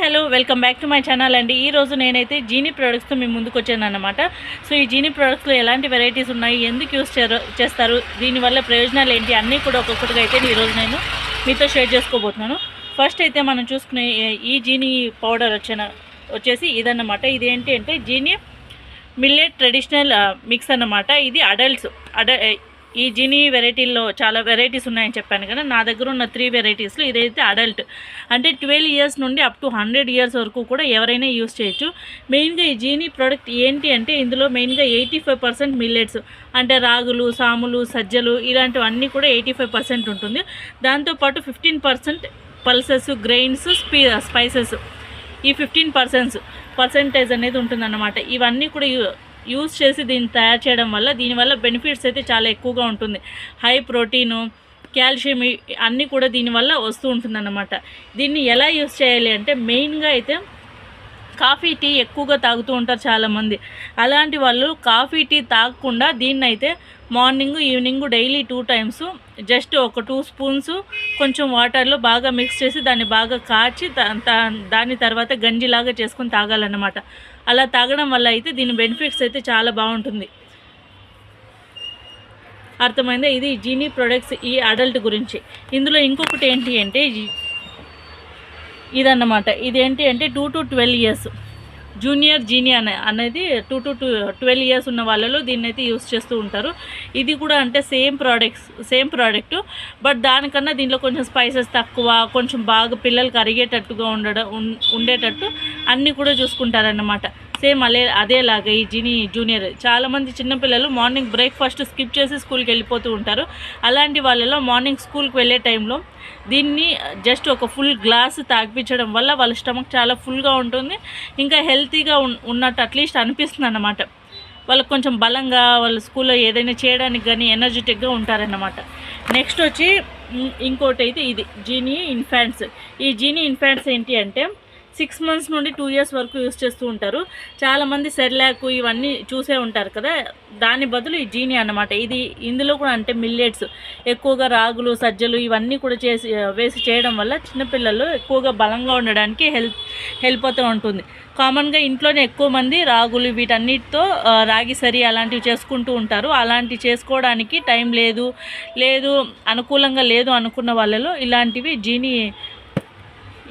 Hello welcome back to my channel అండి. ఈరోజు నేనైతే జీనీ ప్రోడక్ట్స్తో మీ ముందుకు వచ్చాను అనమాట. సో ఈ జీనీ ప్రోడక్ట్స్లో ఎలాంటి వెరైటీస్ ఉన్నాయి, ఎందుకు యూస్ చేస్తారు, దీనివల్ల ప్రయోజనాలు ఏంటి అన్నీ కూడా ఒక్కొక్కటిగా అయితే ఈరోజు నేను మీతో షేర్ చేసుకోబోతున్నాను. ఫస్ట్ అయితే మనం చూసుకునే ఈ జీనీ పౌడర్ వచ్చేసి ఇదన్నమాట. ఇది ఏంటి అంటే జీనీ మిల్లెట్ ట్రెడిషనల్ మిక్స్ అన్నమాట. ఇది ఈ జీనీ వెరైటీల్లో చాలా వెరైటీస్ ఉన్నాయని చెప్పాను కదా. నా దగ్గర ఉన్న 3 వెరైటీస్లో ఇదైతే అడల్ట్ అంటే 12 ఇయర్స్ నుండి అప్ టు 100 ఇయర్స్ వరకు కూడా ఎవరైనా యూస్ చేయొచ్చు. మెయిన్గా ఈ జీనీ ప్రోడక్ట్ ఏంటి అంటే ఇందులో మెయిన్గా 85% మిల్లెట్స్ అంటే రాగులు, సాములు, సజ్జలు ఇలాంటివన్నీ కూడా 85% ఉంటుంది. దాంతోపాటు 15% పల్సెస్, గ్రెయిన్స్, స్పైసెస్ ఈ 15% అనేది ఉంటుందన్నమాట. ఇవన్నీ కూడా యూస్ చేసి దీన్ని తయారు చేయడం వల్ల దీనివల్ల బెనిఫిట్స్ అయితే చాలా ఎక్కువగా ఉంటుంది. హై ప్రోటీను, కాల్షియం అన్నీ కూడా దీనివల్ల వస్తూ ఉంటుందన్నమాట. దీన్ని ఎలా యూస్ చేయాలి అంటే మెయిన్గా అయితే కాఫీ, టీ ఎక్కువగా తాగుతూ ఉంటారు చాలామంది. అలాంటి వాళ్ళు కాఫీ, టీ తాగకుండా దీన్ని అయితే morning, evening daily 2 times just ఒక 2 స్పూన్స్ కొంచెం వాటర్లో బాగా మిక్స్ చేసి దాన్ని బాగా కాచి దాని తర్వాత గంజిలాగా చేసుకొని తాగాలన్నమాట. అలా తాగడం వల్ల అయితే దీని బెనిఫిట్స్ అయితే చాలా బాగుంటుంది. అర్థమైందా? ఇది జీనీ ప్రొడక్ట్స్ ఈ అడల్ట్ గురించి. ఇందులో ఇంకొకటి ఏంటి అంటే ఇదన్నమాట. ఇదేంటి అంటే 2 to 12 ఇయర్స్ జూనియర్ జీనీ అనేది 2 to 12 ఇయర్స్ ఉన్న వాళ్ళలో దీన్ని అయితే యూస్ చేస్తూ ఉంటారు. ఇది కూడా అంటే సేమ్ ప్రోడక్ట్ బట్ దానికన్నా దీంట్లో కొంచెం స్పైసెస్ తక్కువ, కొంచెం బాగా పిల్లలకి అరిగేటట్టుగా ఉండేటట్టు అన్నీ కూడా చూసుకుంటారన్నమాట. సేమ్ అదేలాగా ఈ జీనీ జూనియర్ చాలామంది చిన్నపిల్లలు మార్నింగ్ బ్రేక్ఫాస్ట్ స్కిప్ చేసి స్కూల్కి వెళ్ళిపోతూ ఉంటారు. అలాంటి వాళ్ళలో మార్నింగ్ స్కూల్కి వెళ్ళే టైంలో దీన్ని జస్ట్ ఒక ఫుల్ గ్లాస్ తాగిపించడం వల్ల వాళ్ళ స్టమక్ చాలా ఫుల్గా ఉంటుంది, ఇంకా హెల్తీగా ఉన్నట్టు అట్లీస్ట్ అనిపిస్తుంది అన్నమాట. వాళ్ళకి కొంచెం బలంగా వాళ్ళ స్కూల్లో ఏదైనా చేయడానికి కానీ ఎనర్జెటిక్గా ఉంటారన్నమాట. నెక్స్ట్ వచ్చి ఇంకోటి అయితే ఇది జీనీ ఇన్ఫాంట్స్. ఈ జీనీ ఇన్ఫాంట్స్ ఏంటి అంటే 6 months నుండి 2 years వరకు యూస్ చేస్తూ ఉంటారు. చాలామంది సెర్లాక్ ఇవన్నీ చూసే ఉంటారు కదా, దాని బదులు ఈ జీనీ అన్నమాట. ఇందులో కూడా అంటే మిల్లెట్స్ ఎక్కువగా రాగులు, సజ్జలు ఇవన్నీ కూడా వేసి చేయడం వల్ల చిన్నపిల్లలు ఎక్కువగా బలంగా ఉండడానికి హెల్ప్ అవుతూ ఉంటుంది. కామన్గా ఇంట్లోనే ఎక్కువ మంది రాగులు వీటన్నిటితో రాగి సరి అలాంటివి చేసుకుంటూ ఉంటారు. అలాంటివి చేసుకోవడానికి టైం లేదు అనుకూలంగా లేదు అనుకున్న వాళ్ళలో ఇలాంటివి జీనీ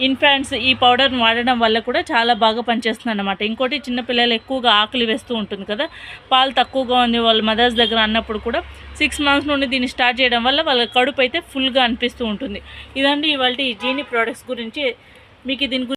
ఇన్ఫాంట్స్ ఈ పౌడర్ని వాడడం వల్ల కూడా చాలా బాగా పనిచేస్తుంది అన్నమాట. ఇంకోటి చిన్నపిల్లలు ఎక్కువగా ఆకలి వేస్తూ ఉంటుంది కదా, పాలు తక్కువగా ఉంది వాళ్ళ మదర్స్ దగ్గర అన్నప్పుడు కూడా 6 months నుండి దీన్ని స్టార్ట్ చేయడం వల్ల వాళ్ళ కడుపు అయితే ఫుల్గా అనిపిస్తూ ఉంటుంది. ఇదండి ఇవాళ ఈ జీనీ ప్రోడక్ట్స్ గురించి. మీకు దీని